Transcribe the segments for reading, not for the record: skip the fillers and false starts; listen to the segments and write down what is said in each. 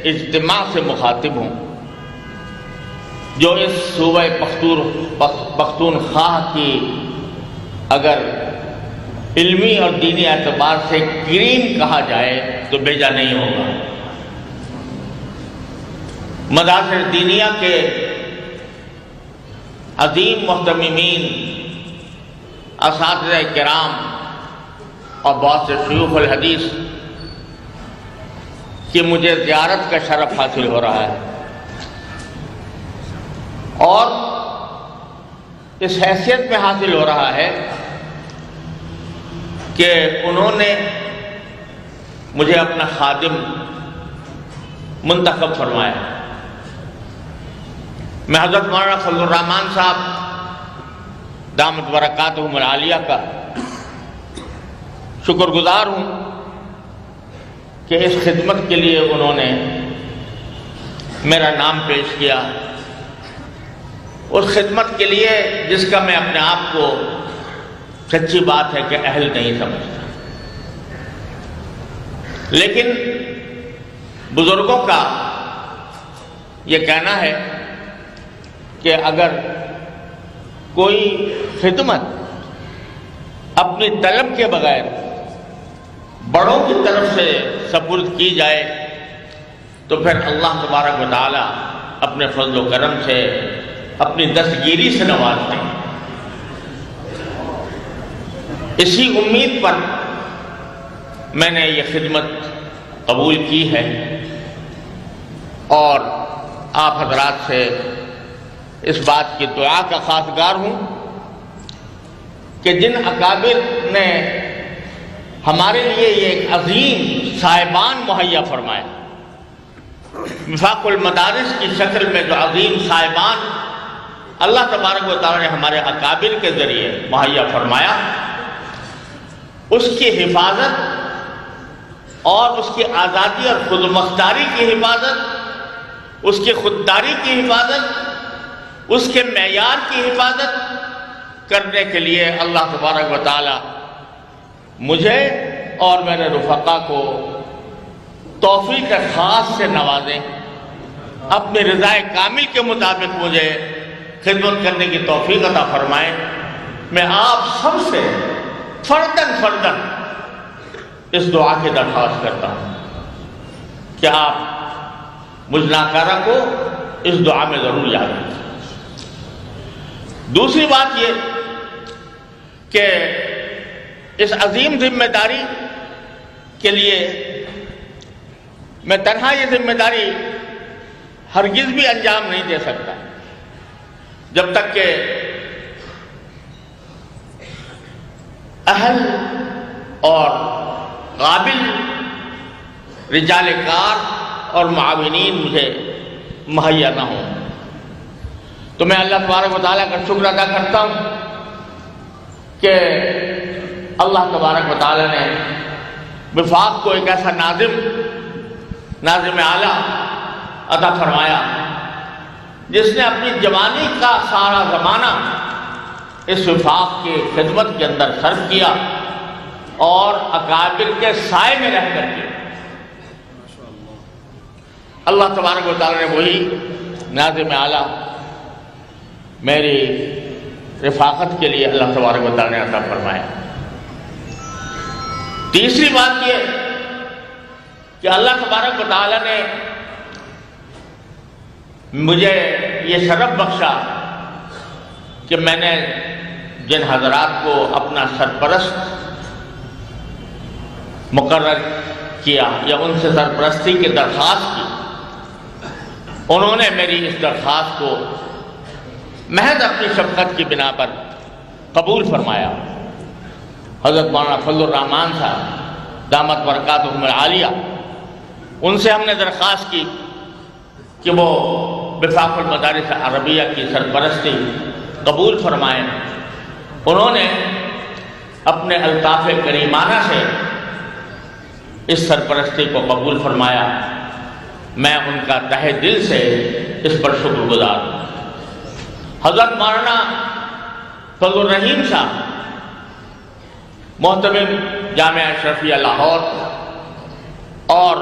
اجتماع سے مخاطب ہوں جو اس صوبہ پختونخوا کی اگر علمی اور دینی اعتبار سے گرین کہا جائے تو بیجا نہیں ہوگا۔ مدارس دینیہ کے عظیم محتممین، اساتذہ کرام اور بہت سے شیوخ الحدیث کی مجھے زیارت کا شرف حاصل ہو رہا ہے، اور اس حیثیت میں حاصل ہو رہا ہے کہ انہوں نے مجھے اپنا خادم منتخب فرمایا۔ میں حضرت مولانا فضل الرحمان صاحب دامت برکاتہم العالیہ کا شکر گزار ہوں کہ اس خدمت کے لیے انہوں نے میرا نام پیش کیا، اس خدمت کے لیے جس کا میں اپنے آپ کو سچی بات ہے کہ اہل نہیں سمجھتا، لیکن بزرگوں کا یہ کہنا ہے کہ اگر کوئی خدمت اپنی طلب کے بغیر بڑوں کی طرف سے سپرد کی جائے تو پھر اللہ تبارک و تعالی اپنے فضل و کرم سے اپنی دستگیری سے نوازتے ہیں۔ اسی امید پر میں نے یہ خدمت قبول کی ہے، اور آپ حضرات سے اس بات کی دعا کا خواستگار ہوں کہ جن اکابر نے ہمارے لیے یہ ایک عظیم صاحبان مہیا فرمایا، وفاق المدارس کی شکل میں جو عظیم صاحبان اللہ تبارک و تعالیٰ نے ہمارے اکابر کے ذریعے مہیا فرمایا، اس کی حفاظت اور اس کی آزادی اور خود مختاری کی حفاظت، اس کی خودداری کی حفاظت، اس کے معیار کی حفاظت کرنے کے لیے اللہ تبارک و تعالی مجھے اور میرے رفقا کو توفیق خاص سے نوازیں، اپنی رضا کامل کے مطابق مجھے خدمت کرنے کی توفیق عطا فرمائیں۔ میں آپ سب سے فرداً اس دعا کی درخواست کرتا ہوں کہ آپ مجھ ناکارہ کو اس دعا میں ضرور یاد رکھیں۔ دوسری بات یہ کہ اس عظیم ذمہ داری کے لیے میں تنہا یہ ذمہ داری ہرگز بھی انجام نہیں دے سکتا جب تک کہ اہل اور قابل رجال کار اور معاونین مجھے مہیا نہ ہوں۔ تو میں اللہ تبارک و تعالیٰ کا شکر ادا کرتا ہوں کہ اللہ تبارک و تعالیٰ نے وفاق کو ایک ایسا ناظم اعلیٰ عطا فرمایا جس نے اپنی جوانی کا سارا زمانہ اس وفاق کی خدمت کے اندر صرف کیا اور اکابر کے سائے میں رہ کر کے اللہ تبارک و تعالیٰ نے وہی ناظم اعلیٰ میری رفاقت کے لیے اللہ تبارک و تعالیٰ نے عطا فرمایا۔ تیسری بات یہ کہ اللہ تبارک و تعالیٰ نے مجھے یہ شرف بخشا کہ میں نے جن حضرات کو اپنا سرپرست مقرر کیا یا ان سے سرپرستی کی درخواست کی، انہوں نے میری اس درخواست کو محض اپنی شفقت کی بنا پر قبول فرمایا۔ حضرت مولانا فضل الرحمان صاحب دامت برکاتہم العالیہ، ان سے ہم نے درخواست کی کہ وہ وفاق المدارس عربیہ کی سرپرستی قبول فرمائیں۔ انہوں نے اپنے الطاف کریمانہ سے اس سرپرستی کو قبول فرمایا۔ میں ان کا تہہ دل سے اس پر شکر گزار ہوں۔ حضرت مولانا فضل الرحیم صاحب محتمم جامعہ اشرفیہ لاہور اور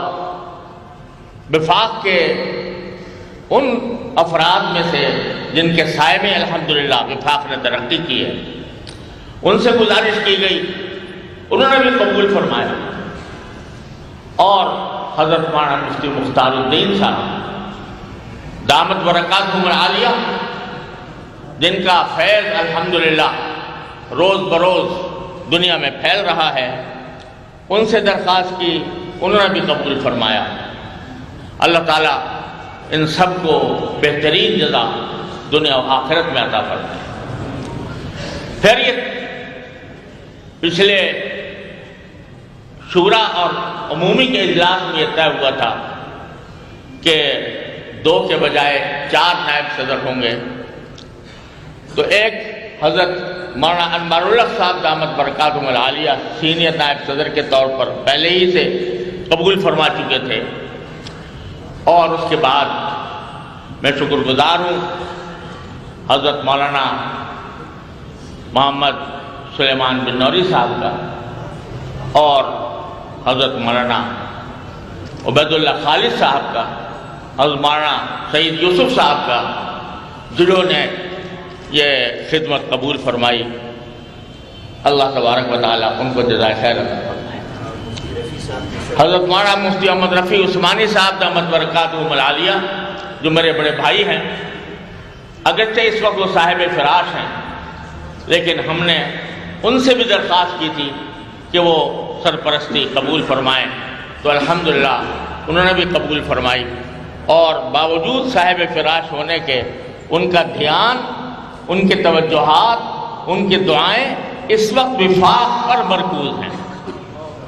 وفاق کے ان افراد میں سے جن کے سائے میں الحمدللہ وفاق نے ترقی کی ہے، ان سے گزارش کی گئی، انہوں نے بھی قبول فرمایا۔ اور حضرت مولانا مفتی مختار الدین صاحب دامت برکاتہم العالیہ، جن کا فیض الحمدللہ روز بروز دنیا میں پھیل رہا ہے، ان سے درخواست کی، انہوں نے بھی قبول فرمایا۔ اللہ تعالیٰ ان سب کو بہترین جزا دنیا و آخرت میں عطا فرمائے۔ پھر یہ پچھلے شورا اور عمومی کے اجلاس میں یہ طے ہوا تھا کہ 2 کے بجائے 4 نائب صدر ہوں گے، تو ایک حضرت مولانا انوار اللہ صاحب دامت برکاتہم العالیہ سینئر نائب صدر کے طور پر پہلے ہی سے قبول فرما چکے تھے، اور اس کے بعد میں شکر گزار ہوں حضرت مولانا محمد سلیمان بن نوری صاحب کا اور حضرت مولانا عبید اللہ خالد صاحب کا، حضرت مولانا سید یوسف صاحب کا، جنہوں نے یہ خدمت قبول فرمائی۔ اللہ تبارک و تعالیٰ ان کو جزائے خیر عطا فرمائے۔ حضرت مولانا مفتی محمد رفیع عثمانی صاحب دامت برکاتہم العالیہ، جو میرے بڑے بھائی ہیں، اگرچہ اس وقت وہ صاحب فراش ہیں، لیکن ہم نے ان سے بھی درخواست کی تھی کہ وہ سرپرستی قبول فرمائیں، تو الحمدللہ انہوں نے بھی قبول فرمائی، اور باوجود صاحب فراش ہونے کے ان کا دھیان، ان کے توجہات، ان کی دعائیں اس وقت وفاق پر مرکوز ہیں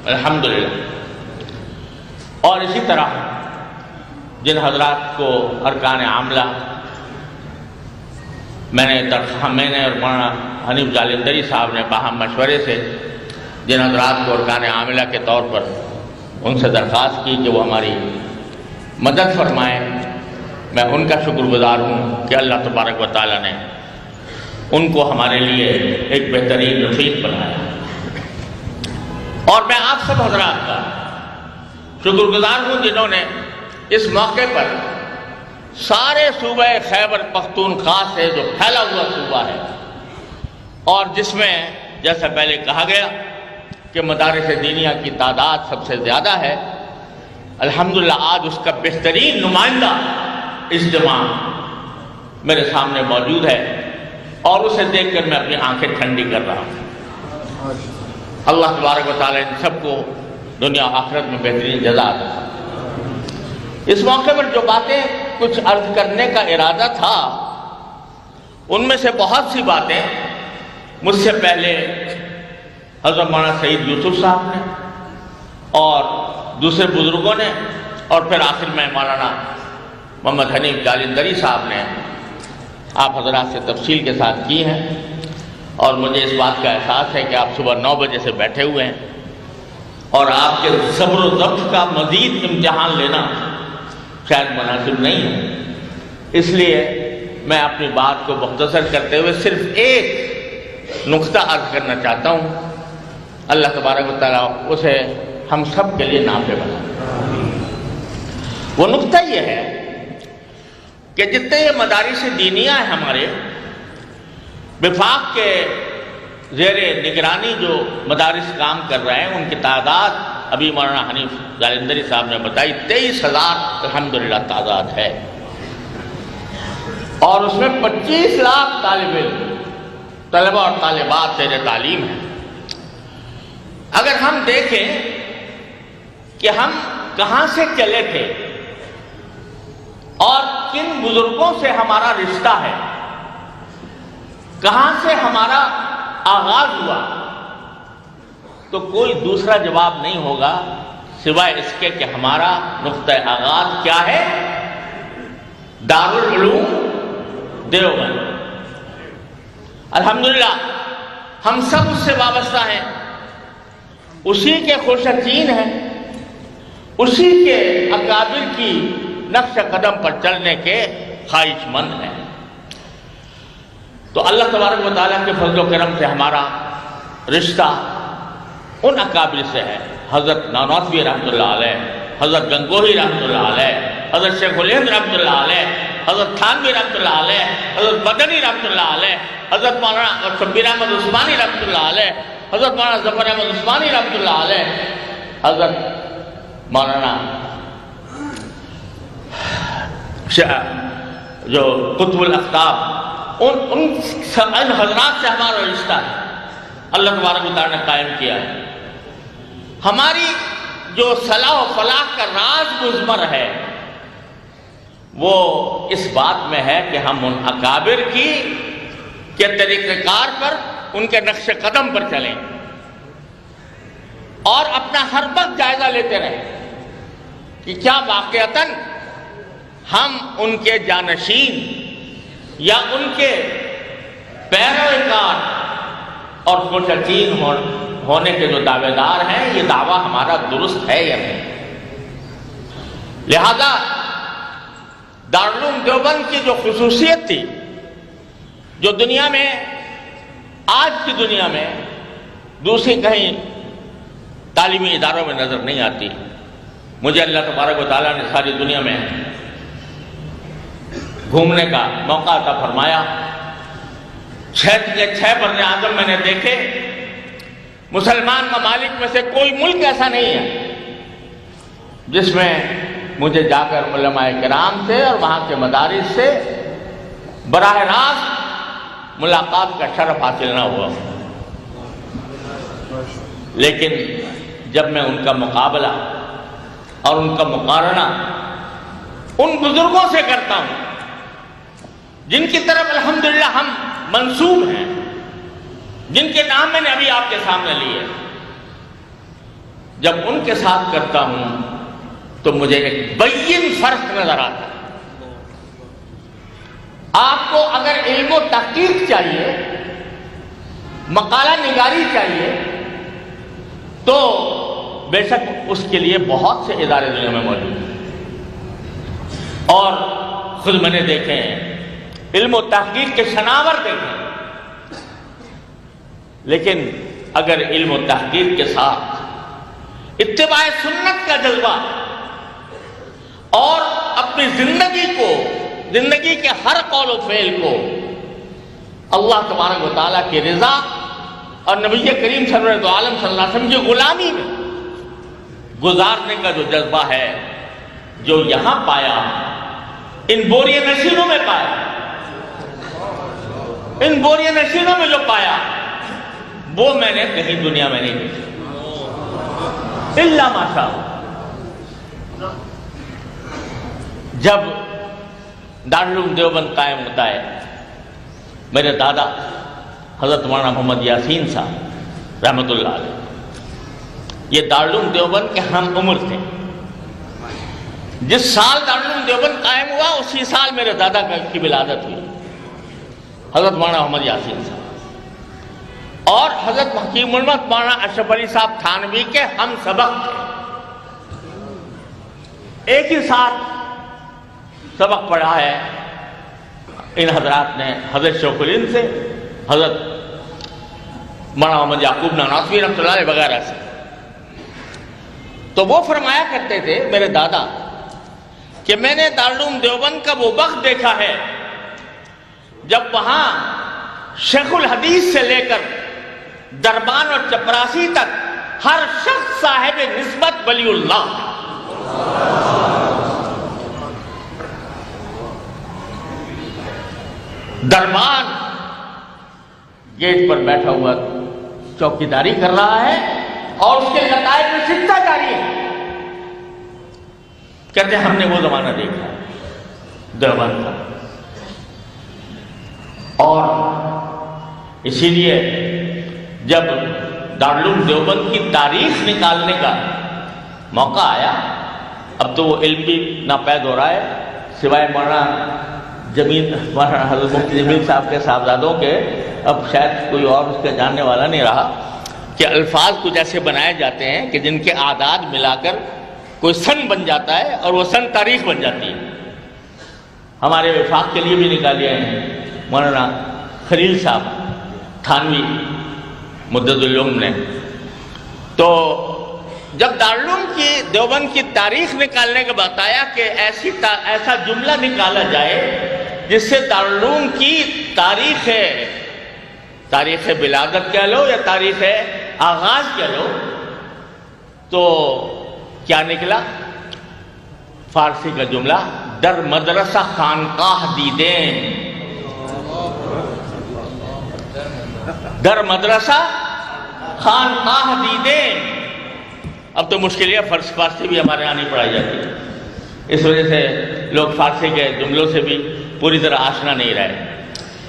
الحمدللہ۔ اور اسی طرح جن حضرات کو ارکان عاملہ میں نے اور مولانا حنیف جالندری صاحب نے باہم مشورے سے جن حضرات کو ارکان عاملہ کے طور پر ان سے درخواست کی کہ وہ ہماری مدد فرمائیں، میں ان کا شکر گزار ہوں کہ اللہ تبارک و تعالیٰ نے ان کو ہمارے لیے ایک بہترین رفیق بنایا۔ اور میں آپ سب حضرات کا شکر گزار ہوں جنہوں نے اس موقع پر سارے صوبہ خیبر پختونخوا سے جو پھیلا ہوا صوبہ ہے، اور جس میں جیسا پہلے کہا گیا کہ مدارس دینیہ کی تعداد سب سے زیادہ ہے، الحمدللہ آج اس کا بہترین نمائندہ اجتماع میرے سامنے موجود ہے، اور اسے دیکھ کر میں اپنی آنکھیں ٹھنڈی کر رہا ہوں۔ اللہ تبارک و تعالیٰ ان سب کو دنیا و آخرت میں بہترین جزا عطا فرمائے۔ اس موقع پر جو باتیں کچھ عرض کرنے کا ارادہ تھا، ان میں سے بہت سی باتیں مجھ سے پہلے حضرت مولانا سید یوسف صاحب نے اور دوسرے بزرگوں نے، اور پھر آخر میں مولانا محمد حنیف جالندری صاحب نے آپ حضرات سے تفصیل کے ساتھ کی ہیں، اور مجھے اس بات کا احساس ہے کہ آپ صبح 9 بجے سے بیٹھے ہوئے ہیں، اور آپ کے صبر و ضبط کا مزید امتحان لینا شاید مناسب نہیں ہے، اس لیے میں اپنی بات کو مختصر کرتے ہوئے صرف ایک نقطہ عرض کرنا چاہتا ہوں، اللہ تبارک و تعالیٰ اسے ہم سب کے لیے نافع بنائے۔ وہ نقطہ یہ ہے کہ جتنے یہ مدارس دینیہ ہیں ہمارے، وفاق کے زیر نگرانی جو مدارس کام کر رہے ہیں، ان کی تعداد ابھی مولانا حنیف جالندری صاحب نے بتائی 23,000 الحمدللہ تعداد ہے، اور اس میں 25 لاکھ طالب علم، طلبہ اور طالبات زیر تعلیم ہیں۔ اگر ہم دیکھیں کہ ہم کہاں سے چلے تھے اور کن بزرگوں سے ہمارا رشتہ ہے، کہاں سے ہمارا آغاز ہوا، تو کوئی دوسرا جواب نہیں ہوگا سوائے اس کے کہ ہمارا نقطہ آغاز کیا ہے؟ دارالعلوم دیوبند۔ الحمدللہ ہم سب اس سے وابستہ ہیں، اسی کے خوشچین ہیں، اسی کے اکابر کی نقش قدم پر چلنے کے خواہش مند ہیں۔ تو اللہ تبارک و تعالیٰ کے فضل و کرم سے ہمارا رشتہ ان اکابر سے ہے، حضرت نانوتوی رحمۃ اللہ علیہ، حضرت گنگوہی رحمۃ اللہ علیہ، حضرت شیخ الہند رحمۃ اللہ علیہ، حضرت تھانوی رحمۃ اللہ علیہ، حضرت مدنی رحمۃ اللہ علیہ، حضرت مولانا شبیر احمد عثمانی رحمۃ اللہ علیہ، حضرت مولانا ظفر احمد عثمانی رحمۃ اللہ علیہ، حضرت مولانا جو قطب الاقطاب، ان حضرات سے ہمارا رشتہ ہے، اللہ تبارک و تعالیٰ نے قائم کیا ہے۔ ہماری جو صلاح و فلاح کا راز مضمر ہے وہ اس بات میں ہے کہ ہم ان اکابر کے طریقہ کار پر، ان کے نقش قدم پر چلیں اور اپنا ہر وقت جائزہ لیتے رہیں کہ کیا واقعتاً ہم ان کے جانشین یا ان کے پیروکار اور خوشچین ہونے کے جو دعوے دار ہیں، یہ دعویٰ ہمارا درست ہے یا نہیں۔ لہذا دارالعلوم دیوبند کی جو خصوصیت تھی، جو دنیا میں، آج کی دنیا میں دوسری کہیں تعلیمی اداروں میں نظر نہیں آتی، مجھے اللہ تبارک و تعالیٰ نے ساری دنیا میں گھومنے کا موقع عطا فرمایا۔ 6 بر اعظم میں نے دیکھے، مسلمان ممالک میں سے کوئی ملک ایسا نہیں ہے جس میں مجھے جا کر علماء کرام سے اور وہاں کے مدارس سے براہ راست ملاقات کا شرف حاصل نہ ہوا، لیکن جب میں ان کا مقابلہ اور ان کا مقارنہ ان بزرگوں سے کرتا ہوں جن کی طرف الحمدللہ ہم منسوب ہیں، جن کے نام میں نے ابھی آپ کے سامنے لیے، جب ان کے ساتھ کرتا ہوں تو مجھے ایک بین فرق نظر آتا ہے۔ آپ کو اگر علم و تحقیق چاہیے، مقالہ نگاری چاہیے، تو بے شک اس کے لیے بہت سے ادارے دنیا میں موجود ہیں، اور خود میں نے دیکھے ہیں، علم و تحقیق کے شناور دیکھے، لیکن اگر علم و تحقیق کے ساتھ اتباع سنت کا جذبہ اور اپنی زندگی کے ہر قول و فعل کو اللہ تبارک و تعالیٰ کی رضا اور نبی کریم سرور عالم صلی اللہ علیہ وسلم کی غلامی میں گزارنے کا جو جذبہ ہے، جو یہاں پایا، ان بوریہ نشینوں میں پایا، ان بوریہ نشینوں میں جو پایا، وہ میں نے کہیں دنیا میں نہیں دیکھا الا ماشاء اللہ۔ جب دارالعلوم دیوبند قائم ہوتا ہے، میرے دادا حضرت مولانا محمد یاسین صاحب رحمۃ اللہ علیہ یہ دارالعلوم دیوبند کے ہم عمر تھے۔ جس سال دارالعلوم دیوبند قائم ہوا اسی سال میرے دادا کی ولادت ہوئی، حضرت مولانا محمد یاسین صاحب، اور حضرت حکیم علمت مولانا اشرف علی صاحب تھانوی کے ہم سبق تھے، ایک ہی ساتھ سبق پڑھا ہے ان حضرات نے، حضرت شیخ الہند سے، حضرت مولانا محمد یعقوب نانوتوی رحمۃ اللہ علیہ وغیرہ سے۔ تو وہ فرمایا کرتے تھے میرے دادا کہ میں نے دارالعلوم دیوبند کا وہ وقت دیکھا ہے جب وہاں شیخ الحدیث سے لے کر دربان اور چپراسی تک ہر شخص صاحب نسبت ولی اللہ، دربان گیٹ پر بیٹھا ہوا چوکیداری کر رہا ہے اور اس کے نتائج میں سلسلہ جاری ہے۔ کہتے ہیں ہم نے وہ زمانہ دیکھا دیوبند کا، اور اسی لیے جب دارالعلوم دیوبند کی تاریخ نکالنے کا موقع آیا، اب تو وہ علم بھی ناپید ہو رہا ہے، سوائے مولانا حضرت مفتی جمیل صاحب کے صاحبزادوں کے اب شاید کوئی اور اس کا جاننے والا نہیں رہا، کہ الفاظ کچھ ایسے بنائے جاتے ہیں کہ جن کے اعداد ملا کر کوئی سن بن جاتا ہے اور وہ سن تاریخ بن جاتی ہے۔ ہمارے وفاق کے لیے بھی نکالے ہیں مولانا خلیل صاحب تھانوی مدد العلوم نے، تو جب دارالعلوم کی دیوبند کی تاریخ نکالنے کا بتایا کہ ایسا جملہ نکالا جائے جس سے دارالعلوم کی تاریخ ولادت کہہ لو یا تاریخ آغاز کہہ لو، تو کیا نکلا؟ فارسی کا جملہ، در مدرسہ خانقاہ دیدیں، در مدرسہ خانقاہ دیدیں۔ اب تو مشکل ہے، فارسی بھی ہمارے یہاں نہیں پڑھائی جاتی، اس وجہ سے لوگ فارسی کے جملوں سے بھی پوری طرح آشنا نہیں رہے،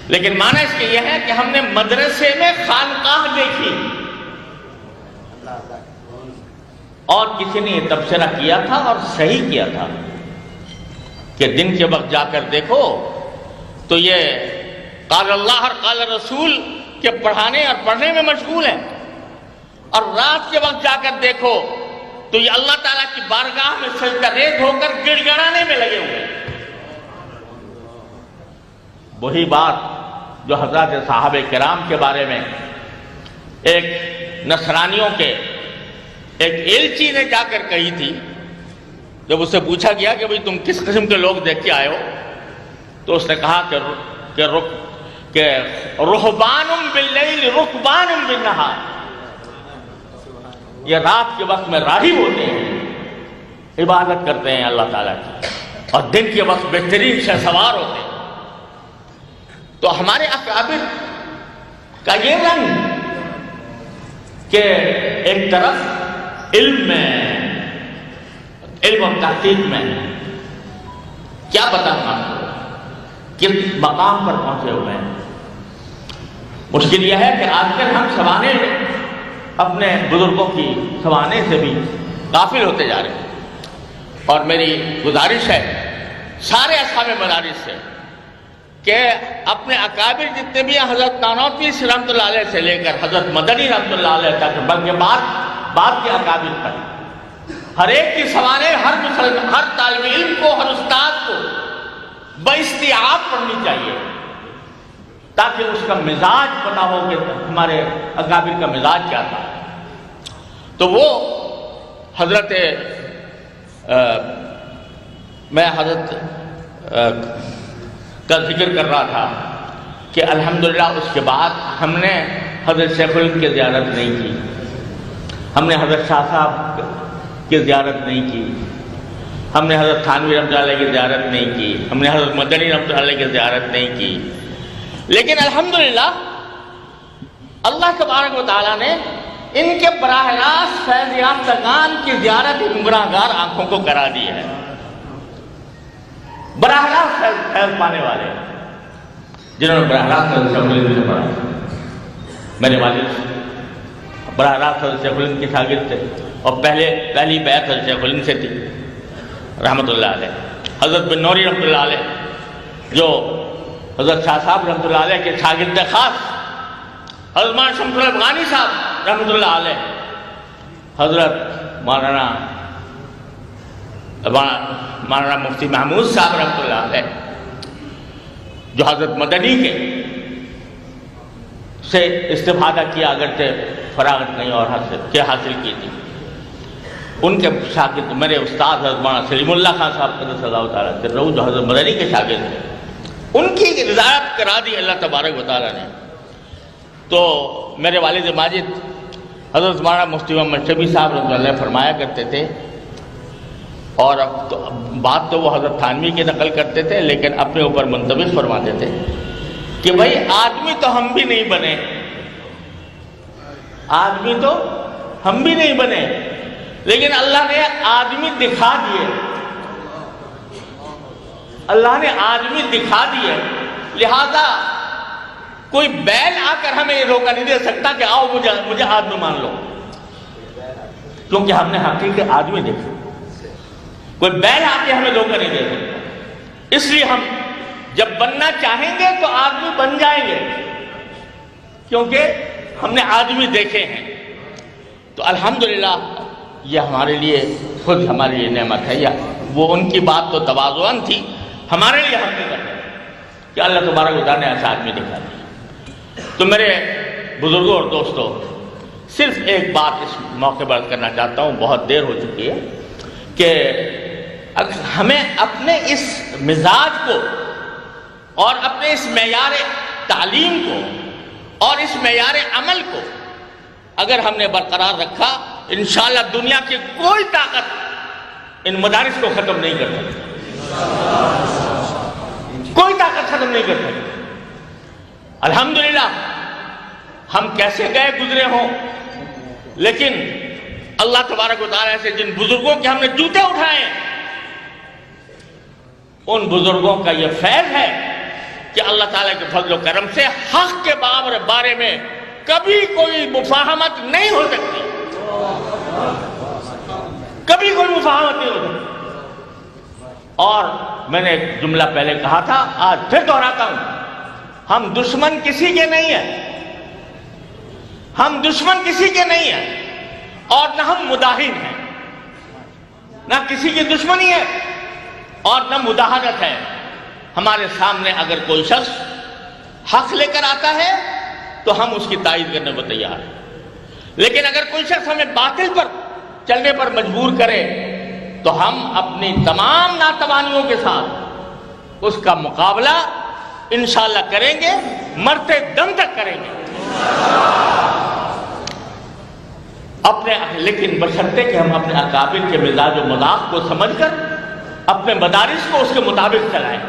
لیکن معنی اس کے یہ ہے کہ ہم نے مدرسے میں خانقاہ دیکھی، اور کسی نے یہ تبصرہ کیا تھا اور صحیح کیا تھا کہ دن کے وقت جا کر دیکھو تو یہ قال اللہ اور قال رسول کے پڑھانے اور پڑھنے میں مشغول ہیں، اور رات کے وقت جا کر دیکھو تو یہ اللہ تعالیٰ کی بارگاہ میں سجدہ ریز ہو کر گڑ گڑانے میں لگے ہوئے ہیں۔ وہی بات جو حضرات صحابہ کرام کے بارے میں ایک نصرانیوں کے ایک ایلچی نے جا کر کہی تھی، جب اس سے پوچھا گیا کہ بھئی تم کس قسم کے لوگ دیکھ کے آئے ہو، تو اس نے کہا کہ رہبان باللیل رکبان بالنہار، یہ رات کے وقت میں راہب ہوتے ہیں، عبادت کرتے ہیں اللہ تعالیٰ کی، اور دن کے وقت بہترین شہسوار ہوتے ہیں۔ تو ہمارے اکابر کا یہ رنگ کہ ایک طرف علم و تحقیق میں کیا بتانا کس مقام پر پہنچے ہوئے ہیں۔ مشکل یہ ہے کہ آج کل ہم سوانے اپنے بزرگوں کی سوانے سے بھی غافل ہوتے جا رہے ہیں، اور میری گزارش ہے سارے اصحاب مدارس سے کہ اپنے اکابر جتنے بھی حضرت نانوتوی رحمۃ اللہ علیہ سے لے کر حضرت مدنی رحمۃ اللہ علیہ تک، بلکہ بعد کے اکابر تک، ہر ایک کی سوانے ہر طالب علم کو، ہر استاد کو باستیعاب پڑھنی چاہیے، تاکہ اس کا مزاج پتہ ہو کہ ہمارے اکابر کا مزاج کیا تھا۔ تو وہ حضرت میں حضرت کا ذکر کر رہا تھا کہ الحمدللہ اس کے بعد ہم نے حضرت شیخ الہند کی زیارت نہیں کی، ہم نے حضرت شاہ صاحب کی زیارت نہیں کی، ہم نے حضرت تھانوی رحمۃ اللہ علیہ کی زیارت نہیں کی، ہم نے حضرت مدنی رحمۃ اللہ علیہ کی زیارت نہیں کی، لیکن الحمدللہ اللہ تبارک و تعالیٰ نے ان کے براہ راست فیض یافتگان کی زیارت گمراہگار آنکھوں کو کرا دی ہے۔ براہ راست فیض پانے والے جنہوں نے براہ راست حضرت شیخ الہند سے پڑھا، میرے والد براہ راست حضرت شیخ الہند کے شاگرد تھے، اور پہلی بیعت حضرت شیخ الہند سے تھی رحمۃ اللہ علیہ۔ حضرت بن نوری رحمۃ اللہ علیہ جو حضرت شاہ صاحب رحمۃ اللہ علیہ کے شاگرد خاص، حضرت مولانا شمس الحق افغانی صاحب رحمۃ اللہ علیہ، حضرت مولانا مفتی محمود صاحب رحمۃ اللہ علیہ، جو حضرت مدنی کے سے استفادہ کیا اگرچہ فراغت نہیں اور حاصل کی تھی، ان کے شاگرد میرے استاد حضرت مولانا سلیم اللہ خان صاحب قدس اللہ تعالیٰ سرہ جو حضرت مدنی کے شاگرد تھے، ان کی رضایت کرا دی اللہ تبارک و تعالیٰ نے۔ تو میرے والد ماجد حضرت مولانا مفتی محمد شفیع صاحب رحمۃ اللہ فرمایا کرتے تھے، اور بات تو وہ حضرت تھانوی کی نقل کرتے تھے لیکن اپنے اوپر منطبق فرماتے تھے کہ بھائی آدمی تو ہم بھی نہیں بنے، آدمی تو ہم بھی نہیں بنے، لیکن اللہ نے آدمی دکھا دیے، اللہ نے آدمی دکھا دیے، لہذا کوئی بیل آ کر ہمیں یہ روکا نہیں دے سکتا کہ آؤ مجھے آدمی مان لو، کیونکہ ہم نے حقیقی آدمی دیکھا۔ کوئی بیل آ کے ہمیں دھوکہ نہیں دے سکتا، اس لیے ہم جب بننا چاہیں گے تو آدمی بن جائیں گے، کیونکہ ہم نے آدمی دیکھے ہیں۔ تو الحمدللہ یہ ہمارے لیے خود ہمارے لیے نعمت ہے، یا وہ ان کی بات تو تواضعاً تھی، ہمارے لیے حقیقت ہے کہ اللہ تبارک و تعالیٰ نے ایسا آدمی دکھا دیا۔ تو میرے بزرگوں اور دوستوں، صرف ایک بات اس موقع پر کرنا چاہتا ہوں، بہت دیر ہو چکی ہے، کہ ہمیں اپنے اس مزاج کو اور اپنے اس معیار تعلیم کو اور اس معیار عمل کو اگر ہم نے برقرار رکھا، انشاءاللہ دنیا کی کوئی طاقت ان مدارس کو ختم نہیں کر سکتی، کوئی طاقت ختم نہیں کر سکتی۔ الحمدللہ ہم کیسے گئے گزرے ہوں، لیکن اللہ تبارک و تعالیٰ سے جن بزرگوں کے ہم نے جوتے اٹھائے، ان بزرگوں کا یہ فیض ہے کہ اللہ تعالیٰ کے فضل و کرم سے حق کے بارے میں کبھی کوئی مفاہمت نہیں ہو سکتی، کبھی کوئی مفاہمت نہیں ہو سکتی۔ اور میں نے ایک جملہ پہلے کہا تھا، آج پھر دہراتا ہوں، ہم دشمن کسی کے نہیں ہیں، ہم دشمن کسی کے نہیں ہیں، اور نہ ہم مداہن ہیں، نہ کسی کی دشمنی ہے اور نہ مداہنت ہے۔ ہمارے سامنے اگر کوئی شخص حق لے کر آتا ہے تو ہم اس کی تائید کرنے کو تیار ہیں، لیکن اگر کوئی شخص ہمیں باطل پر چلنے پر مجبور کرے تو ہم اپنی تمام ناتوانیوں کے ساتھ اس کا مقابلہ انشاءاللہ کریں گے، مرتے دم تک کریں گے لیکن بشرطے کہ ہم اپنے اکابر کے مزاج و مذاق کو سمجھ کر اپنے مدارس کو اس کے مطابق چلائیں۔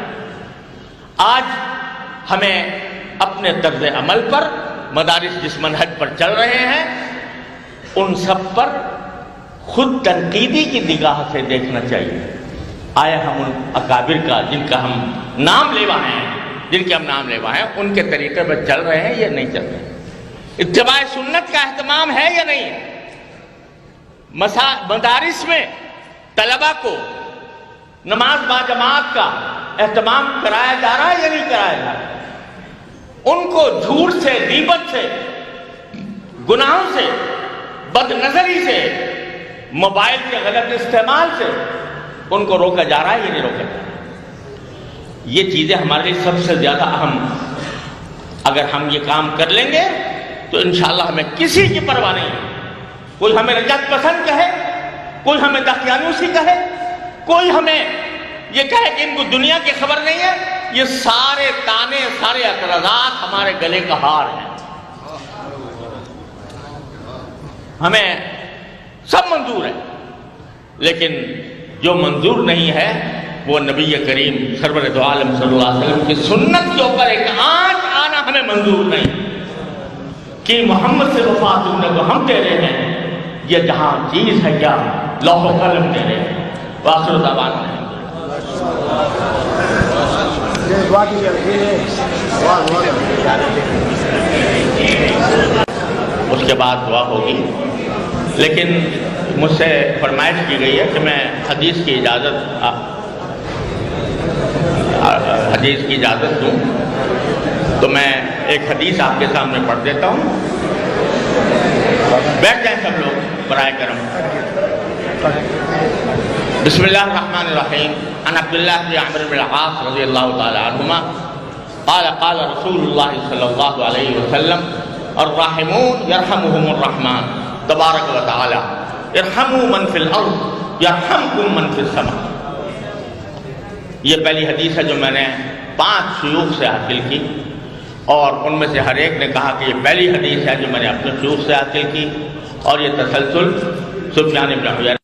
آج ہمیں اپنے طرز عمل پر مدارس جس منہج پر چل رہے ہیں ان سب پر خود تنقیدی کی نگاہ سے دیکھنا چاہیے، آیا ہم ان اکابر کا جن کا ہم نام لیوا ہیں ان کے طریقے پر چل رہے ہیں یا نہیں چل رہے ہیں، اتباع سنت کا اہتمام ہے یا نہیں ہے، مدارس میں طلبہ کو نماز با جماعت کا اہتمام کرایا جا رہا ہے یا نہیں کرایا جا رہا ہے، ان کو جھوٹ سے، غیبت سے، گناہوں سے، بد نظری سے، موبائل کے غلط استعمال سے ان کو روکا جا رہا ہے یا نہیں روکا جا رہا ہے۔ یہ چیزیں ہمارے لیے سب سے زیادہ اہم، اگر ہم یہ کام کر لیں گے تو انشاءاللہ ہمیں کسی کی پرواہ نہیں ہے، کوئی ہمیں رجعت پسند کہے، کوئی ہمیں دقیانوسی کہے، کوئی ہمیں یہ کہے کہ ان کو دنیا کی خبر نہیں ہے، یہ سارے تانے، سارے اعتراضات ہمارے گلے کا ہار ہیں۔ ہمیں سب منظور ہے، لیکن جو منظور نہیں ہے وہ نبی کریم سرور دو عالم صلی اللہ علیہ وسلم کی سنت کے اوپر ایک آنچ آنا ہمیں منظور نہیں کہ محمد سے وفا تم نے تو ہم تیرے ہیں، یہ جہاں چیز ہے کیا لوح و قلم تیرے ہیں۔ وآخر دعوانا اس کے بعد دعا ہوگی، لیکن مجھ سے فرمائش کی گئی ہے کہ میں حدیث کی اجازت دوں، تو میں ایک حدیث آپ کے سامنے پڑھ دیتا ہوں، بیٹھ جائیں سب لوگ برائے کرم۔ بسم اللہ الرحمن الرحیم، عن عبداللہ بن عمرو بن العاص رضی اللہ تعالی عنہما قال قال رسول اللہ صلی اللہ علیہ وسلم الراحمون یرحمهم الرحمن تبارک و تعالی ارحموا من فی الارض یرحمکم من فی السماء۔ یہ پہلی حدیث ہے جو میں نے 5 شیوخ سے حاصل کی، اور ان میں سے ہر ایک نے کہا کہ یہ پہلی حدیث ہے جو میں نے اپنے شیوخ سے حاصل کی، اور یہ تسلسل سفیان بن عیینہ